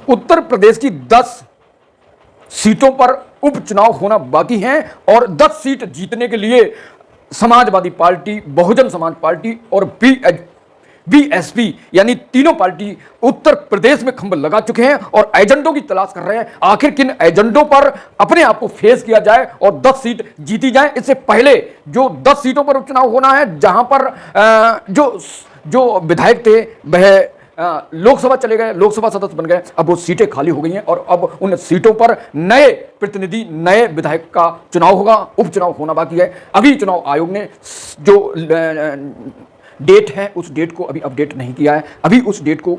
उत्तर प्रदेश की 10 सीटों पर उपचुनाव होना बाकी हैं और 10 सीट जीतने के लिए समाजवादी पार्टी, बहुजन समाज पार्टी और बीएसपी यानी तीनों पार्टी उत्तर प्रदेश में खंभ लगा चुके हैं और एजेंडों की तलाश कर रहे हैं। आखिर किन एजेंडों पर अपने आप को फेस किया जाए और 10 सीट जीती जाए। इससे पहले जो 10 सीटों पर उपचुनाव होना है, जहां पर जो विधायक थे वह लोकसभा चले गए, लोकसभा सदस्य बन गए, अब वो सीटें खाली हो गई हैं और अब उन सीटों पर नए प्रतिनिधि, नए विधायक का चुनाव होगा, उपचुनाव होना बाकी है। अभी चुनाव आयोग ने जो डेट है उस डेट को अभी अपडेट नहीं किया है, अभी उस डेट को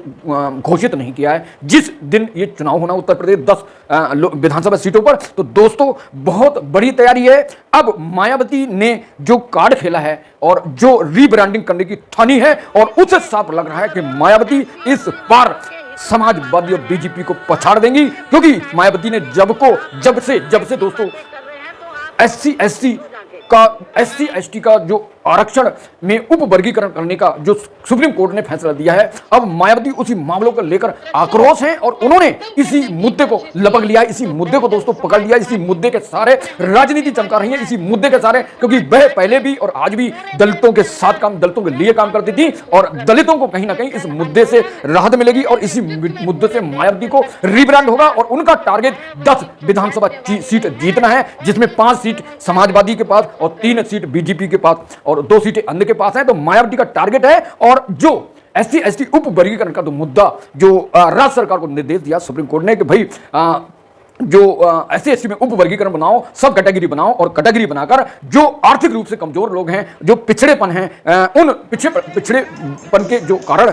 घोषित नहीं किया है जिस दिन ये चुनाव होना उत्तर प्रदेश 10 विधानसभा सीटों पर। तो दोस्तों बहुत बड़ी तैयारी है। अब मायावती ने जो कार्ड खेला है और जो रीब्रांडिंग करने की ठानी है और उससे साफ लग रहा है कि मायावती इस बार समाजवादी और बीजेपी को पछाड़ देंगी, क्योंकि मायावती ने जब से दोस्तों एससी एसटी का जो आरक्षण में उप वर्गीकरण करने का जो सुप्रीम कोर्ट ने फैसला दिया है, अब मायावती उसी मामलों को लेकर आक्रोश है और उन्होंने इसी मुद्दे को लपक लिया, इसी मुद्दे को दोस्तों पकड़ लिया, इसी मुद्दे के सारे राजनीति चमका रही है, इसी मुद्दे के सारे, क्योंकि वह पहले भी और आज भी दलितों के साथ दलितों के लिए काम करती थी और दलितों को कहीं ना कहीं इस मुद्दे से राहत मिलेगी और इसी मुद्दे से मायावती को रीब्रांड होगा और उनका टारगेट 10 विधानसभा सीट जीतना है, जिसमें 5 सीट समाजवादी के पास और 3 सीट बीजेपी के पास और 2 सीटें अन्य के पास हैं। तो मायावती का टारगेट है और जो एससी एसटी उप वर्गीकरण का तो मुद्दा जो राज्य सरकार को निर्देश दिया सुप्रीम कोर्ट ने कि भाई जो एससी एसटी में उप वर्गीकरण बनाओ, सब कैटेगरी बनाओ और कैटेगरी बनाकर जो आर्थिक रूप से कमजोर लोग हैं, जो पिछड़ेपन हैं, उन पिछड़ेपन के जो कारण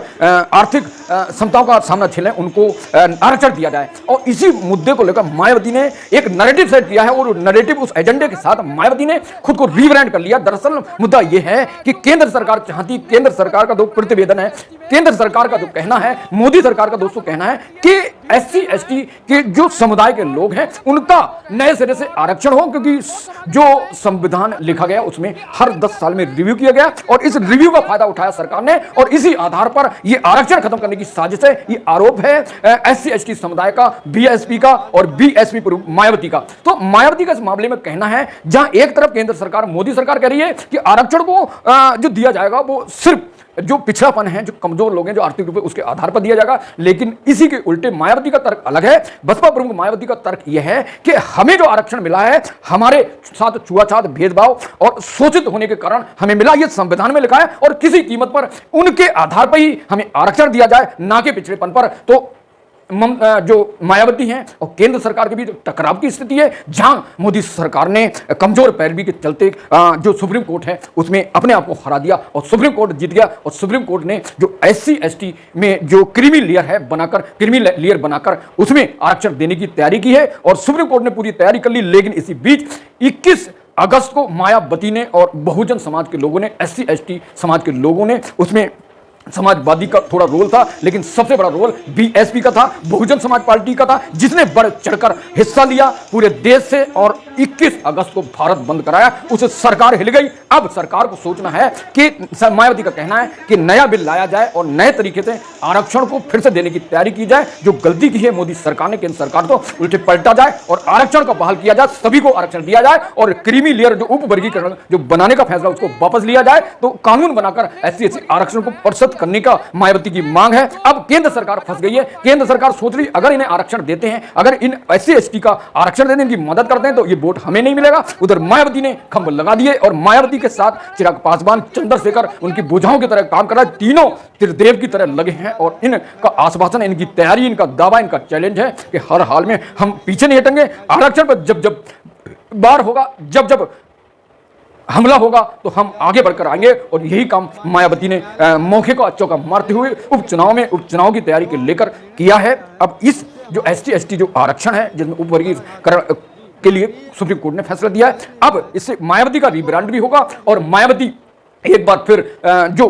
आर्थिक समताओं का सामना झेलें, उनको आरक्षण दिया जाए। और इसी मुद्दे को लेकर मायावती ने एक नैरेटिव सेट किया है और नैरेटिव उस एजेंडे के साथ मायावती ने खुद को रीब्रांड कर लिया। दरअसल मुद्दा यह है कि केंद्र सरकार चाहती, केंद्र सरकार का जो प्रतिवेदन है, केंद्र सरकार का जो कहना है, मोदी सरकार का दोस्तों कहना है कि एससी एसटी के जो समुदाय के लोग हैं उनका नए सिरे से आरक्षण हो, क्योंकि जो संविधान लिखा गया उसमें हर 10 साल में रिव्यू किया गया और इस रिव्यू का फायदा उठाया सरकार ने और इसी आधार पर यह आरक्षण खत्म करने की साजिश है। ये आरोप है एससी एसटी समुदाय का, बीएसपी का और बीएसपी प्रमुख मायावती का। तो मायावती का इस मामले में कहना है, जहां एक तरफ केंद्र सरकार, मोदी सरकार कह रही है कि आरक्षण को जो दिया जाएगा वो सिर्फ जो पिछड़ापन है, जो कमजोर लोग हैं, जो आर्थिक रूप से उसके आधार पर दिया जाएगा, लेकिन इसी के उल्टे मायावती का तर्क अलग है। बसपा प्रमुख मायावती का तर्क यह है कि हमें जो आरक्षण मिला है, हमारे साथ छुआछूत, भेदभाव और शोषित होने के कारण हमें मिला, यह संविधान में लिखा है और किसी कीमत पर उनके आधार पर ही हमें आरक्षण दिया जाए, ना कि पिछड़ेपन पर। तो जो मायावती हैं और केंद्र सरकार के बीच टकराव की स्थिति है, जहां मोदी सरकार ने कमजोर पैरवी के चलते जो सुप्रीम कोर्ट है उसमें अपने आप को हरा दिया और सुप्रीम कोर्ट जीत गया और सुप्रीम कोर्ट ने जो एससी एसटी में जो क्रीमी लेयर बनाकर उसमें आरक्षण देने की तैयारी की है और सुप्रीम कोर्ट ने पूरी तैयारी कर ली। लेकिन इसी बीच 21 अगस्त को मायावती ने और बहुजन समाज के लोगों ने, एससी एसटी समाज के लोगों ने, उसमें समाजवादी का थोड़ा रोल था लेकिन सबसे बड़ा रोल बीएसपी का था, बहुजन समाज पार्टी का था, जिसने बढ़ चढ़कर हिस्सा लिया पूरे देश से और 21 अगस्त को भारत बंद कराया। उसे सरकार हिल गई। अब सरकार को सोचना है कि मायावती का कहना है कि नया बिल लाया जाए और नए तरीके से आरक्षण को फिर से देने की तैयारी की जाए। जो गलती की है मोदी सरकार ने, केंद्र सरकार को उल्टे पलटा जाए और आरक्षण को बहाल किया जाए, सभी को आरक्षण दिया जाए और क्रीमी लेयर जो उप वर्गीकरण जो बनाने का फैसला उसको वापस लिया जाए। तो कानून बनाकर एससी एसटी आरक्षण को प्रतिशत करने का मायावती की मांग है। अब केंद्र सरकार फंस गई है। केंद्र सरकार सोच रही अगर इन्हें आरक्षण देते हैं, अगर इन एससी एसटी का आरक्षण देने की मदद करते हैं तो ये वोट हमें नहीं मिलेगा। उधर मायावती ने खंभ लगा दिए और मायावती के साथ चिराग पासवान, चंद्रशेखर उनकी भुजाओं की तरह काम कर रहा है। तीनों त्रिदेव की तरह लगे हैं और इनका आश्वासन, इनकी तैयारी, इनका दावा, इनका चैलेंज है कि हर हाल में हम पीछे नहीं हटेंगे। आरक्षण पर जब बार होगा, जब हमला होगा तो हम आगे बढ़कर आएंगे और यही काम मायावती ने मौके को चौका मारते हुए उपचुनाव की तैयारी के लेकर किया है। अब इस जो एसटी एसटी जो आरक्षण है, जिसमें उपवर्गीकरण के लिए सुप्रीम कोर्ट ने फैसला दिया है, अब इससे मायावती का रीब्रांड भी होगा और मायावती एक बार फिर जो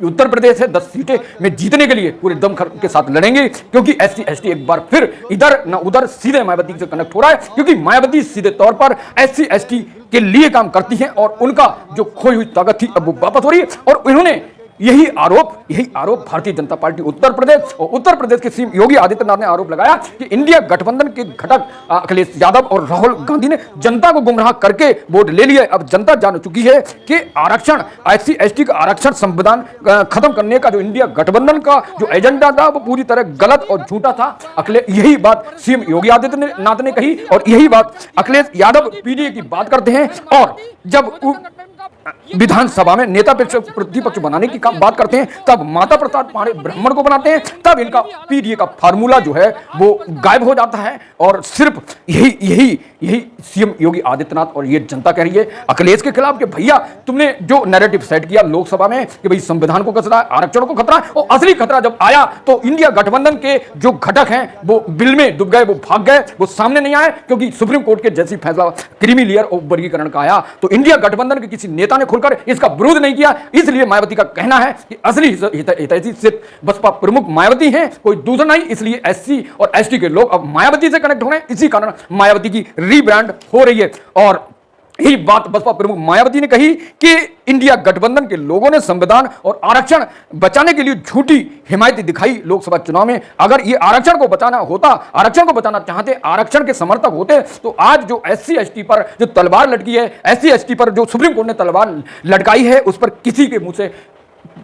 उत्तर प्रदेश है 10 सीटें में जीतने के लिए पूरे दम के साथ लड़ेंगे, क्योंकि एससी एसटी एक बार फिर इधर न उधर सीधे मायावती से कनेक्ट हो रहा है, क्योंकि मायावती सीधे तौर पर एससी एसटी के लिए काम करती हैं और उनका जो खोई हुई ताकत थी अब वो वापस हो रही है और उन्होंने यही आरोप भारतीय जनता पार्टी उत्तर प्रदेश और उत्तर प्रदेश के सीएम योगी आदित्यनाथ ने आरोप लगाया कि इंडिया गठबंधन के घटक अखिलेश यादव और राहुल गांधी ने जनता को गुमराह करके वोट ले लिए। अब जनता जान चुकी है कि आरक्षण, SC ST का आरक्षण संविधान खत्म करने का जो इंडिया गठबंधन का जो एजेंडा था वो पूरी तरह गलत और झूठा था। यही बात सीएम योगी आदित्यनाथ ने कही और यही बात अखिलेश यादव पीडीए की बात करते हैं। और जब विधानसभा में नेता प्रतिपक्ष बनाने की बात करते हैं तब माता प्रसाद पांडे ब्राह्मण को बनाते हैं, तब इनका पीडीए का फार्मूला जो है वो गायब हो जाता है। और सिर्फ यही सीएम योगी आदित्यनाथ और ये जनता कह रही है अखिलेश के खिलाफ कि भैया तुमने जो नैरेटिव सेट किया लोकसभा में कि भाई संविधान को खतरा है, आरक्षण को खतरा है, और असली खतरा जब आया तो इंडिया गठबंधन के जो घटक हैं वो बिल में डूब गए, वो भाग गए, वो सामने नहीं आए क्योंकि सुप्रीम कोर्ट के जैसी फैसला क्रीमी लेयर और वर्गीकरण का आया तो इंडिया गठबंधन के किसी नेता ने खुलकर इसका विरोध नहीं किया। इसलिए मायावती का कहना है कि असली हितैषी सिर्फ बसपा प्रमुख मायावती हैं, कोई दूसरा नहीं। इसलिए SC और ST के लोग अब मायावती से कनेक्ट हो रहे हैं, इसी कारण मायावती की रीब्रांड हो रही है। और यही बात बसपा प्रमुख मायावती ने कही कि इंडिया गठबंधन के लोगों ने संविधान और आरक्षण बचाने के लिए झूठी हिमायत दिखाई लोकसभा चुनाव में। अगर ये आरक्षण को बचाना होता, आरक्षण को बचाना चाहते, आरक्षण के समर्थक होते तो आज जो SC ST पर जो तलवार लटकी है, SC ST पर जो सुप्रीम कोर्ट ने तलवार लटकाई है उस पर किसी के मुंह से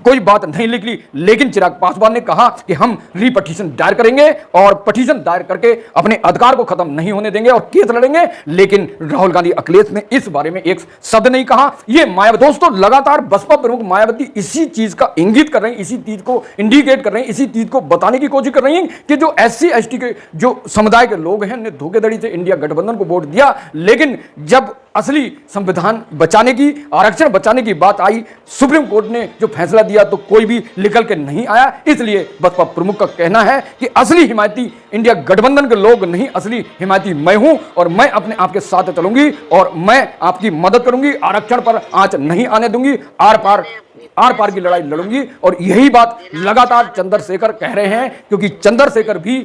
कोई बात नहीं निकली। लेकिन चिराग पासवान ने कहा कि हम रीपटिशन दायर करेंगे और पटिशन दायर करके अपने अधिकार को खत्म नहीं होने देंगे और केस लड़ेंगे। लेकिन राहुल गांधी अखिलेश ने इस बारे में एक शब्द नहीं कहा। ये मायावती दोस्तों लगातार बसपा प्रमुख मायावती इसी चीज का इंगित कर रहे हैं, इसी चीज को इंडिकेट कर रहे हैं, इसी चीज को बताने की कोशिश कर रही हैं कि जो SC ST के जो समुदाय के लोग हैं ने धोखेधड़ी से इंडिया गठबंधन को वोट दिया। लेकिन जब असली संविधान बचाने की, आरक्षण बचाने की बात आई, सुप्रीम कोर्ट ने जो फैसला दिया तो कोई भी निकल के नहीं आया। इसलिए बसपा प्रमुख का कहना है कि असली हिमायती इंडिया गठबंधन के लोग नहीं, असली हिमायती मैं हूं और मैं अपने आप के साथ चलूंगी और मैं आपकी मदद करूंगी, आरक्षण पर आंच नहीं आने दूंगी, आर पार की लड़ाई लड़ूंगी। और यही बात लगातार चंद्रशेखर कह रहे हैं क्योंकि चंद्रशेखर भी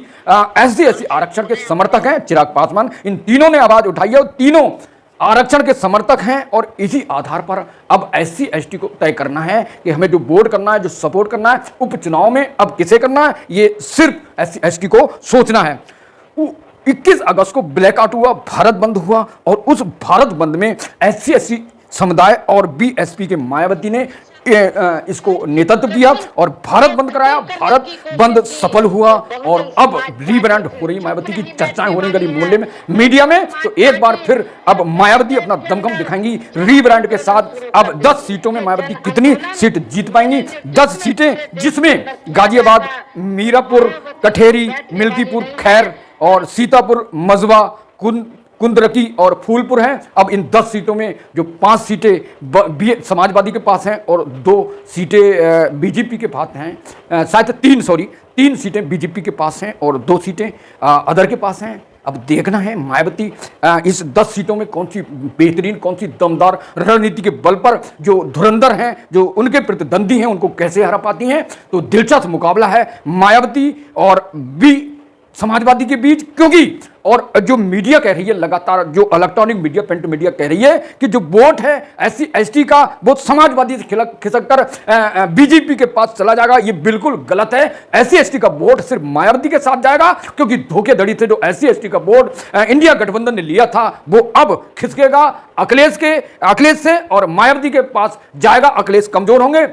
SC ST आरक्षण के समर्थक हैं। चिराग पासवान, इन तीनों ने आवाज उठाई है और तीनों आरक्षण के समर्थक हैं। और इसी आधार पर अब SC ST को तय करना है कि हमें जो वोट करना है, जो सपोर्ट करना है उपचुनाव में अब किसे करना है, ये सिर्फ SC ST को सोचना है। 21 अगस्त को ब्लैकआउट हुआ, भारत बंद हुआ और उस भारत बंद में SC ST समुदाय और BSP के मायावती ने इसको नेतृत्व किया और भारत बंद कराया। भारत बंद सफल हुआ और अब रीब्रांड हो रही मायावती की चर्चाएं हो रही गली मोहल्ले में, मीडिया में। तो एक बार फिर अब मायावती अपना दमखम दिखाएंगी रीब्रांड के साथ। अब 10 सीटों में मायावती कितनी सीट जीत पाएंगी? 10 सीटें जिसमें गाजियाबाद, मीरापुर, कठेरी, मिल्कीपुर, खैर और सीतापुर, मजवा, कुंदरकी और फूलपुर हैं। अब इन 10 सीटों में जो 5 सीटें समाजवादी के पास हैं और 2 सीटें बीजेपी के पास हैं, शायद 3 सीटें बीजेपी के पास हैं और 2 सीटें अदर के पास हैं। अब देखना है मायावती इस 10 सीटों में कौन सी बेहतरीन, कौन सी दमदार रणनीति के बल पर जो धुरंधर हैं, जो उनके प्रतिद्वंदी हैं, उनको कैसे हरा पाती हैं। तो दिलचस्प मुकाबला है मायावती और समाजवादी के बीच। क्योंकि और जो मीडिया कह रही है लगातार, जो इलेक्ट्रॉनिक मीडिया, प्रिंट मीडिया कह रही है कि जो वोट है SC ST का वो समाजवादी से खिसक कर बीजेपी के पास चला जाएगा। ये बिल्कुल गलत है। SC ST का वोट सिर्फ मायावती के साथ जाएगा क्योंकि धोखेधड़ी से जो SC ST का वोट इंडिया गठबंधन ने लिया था वो अब खिसकेगा अखिलेश से और मायावती के पास जाएगा। अखिलेश कमजोर होंगे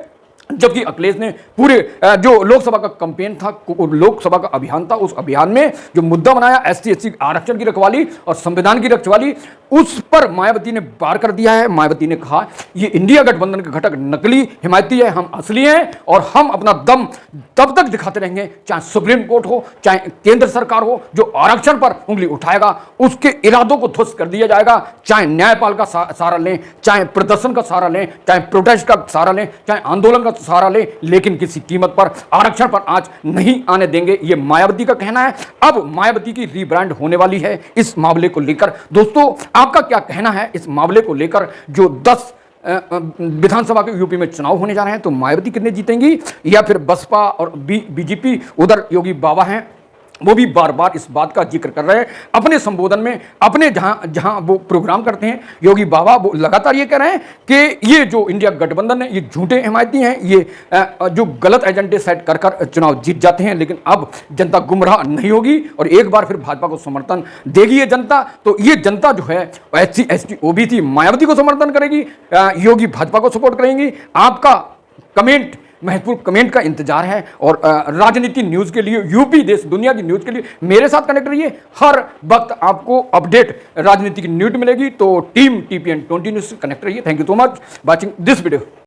जबकि अखिलेश ने पूरे जो लोकसभा का कैंपेन था, लोकसभा का अभियान था, उस अभियान में जो मुद्दा बनाया SC ST आरक्षण की रखवाली और संविधान की रखवाली, उस पर मायावती ने वार कर दिया है। मायावती ने कहा ये इंडिया गठबंधन के घटक नकली हिमायती है, हम असली हैं और हम अपना दम तब तक दिखाते रहेंगे चाहे सुप्रीम कोर्ट हो, चाहे केंद्र सरकार हो जो आरक्षण पर उंगली उठाएगा उसके इरादों को ध्वस्त कर दिया जाएगा। चाहे न्यायपाल का सहारा लें, चाहे प्रदर्शन का सहारा लें, चाहे प्रोटेस्ट का सहारा लें, चाहे आंदोलन का सहारा ले, लेकिन किसी कीमत पर आरक्षण पर आंच नहीं आने देंगे, ये मायावती का कहना है। अब मायावती की रीब्रांड होने वाली है इस मामले को लेकर। दोस्तों आपका क्या कहना है इस मामले को लेकर? जो 10 विधानसभा के यूपी में चुनाव होने जा रहे हैं तो मायावती कितने जीतेंगी या फिर बसपा और बीजेपी, उधर योगी बाबा हैं वो भी बार बार इस बात का जिक्र कर रहे हैं अपने संबोधन में, अपने जहां जहां वो प्रोग्राम करते हैं। योगी बाबा वो लगातार ये कह रहे हैं कि ये जो इंडिया गठबंधन है ये झूठे हिमायती हैं, ये जो गलत एजेंडे सेट कर कर चुनाव जीत जाते हैं, लेकिन अब जनता गुमराह नहीं होगी और एक बार फिर भाजपा को समर्थन देगी ये जनता। तो ये जनता जो है SC ST OBC मायावती को समर्थन करेगी, योगी भाजपा को सपोर्ट करेंगी। आपका कमेंट, महत्वपूर्ण कमेंट का इंतजार है। और राजनीति न्यूज़ के लिए, यूपी देश दुनिया की न्यूज़ के लिए मेरे साथ कनेक्ट रहिए। हर वक्त आपको अपडेट राजनीति की न्यूज़ मिलेगी। तो टीम TPN 20 न्यूज़ से कनेक्ट रहिए। Thank you so much watching this video.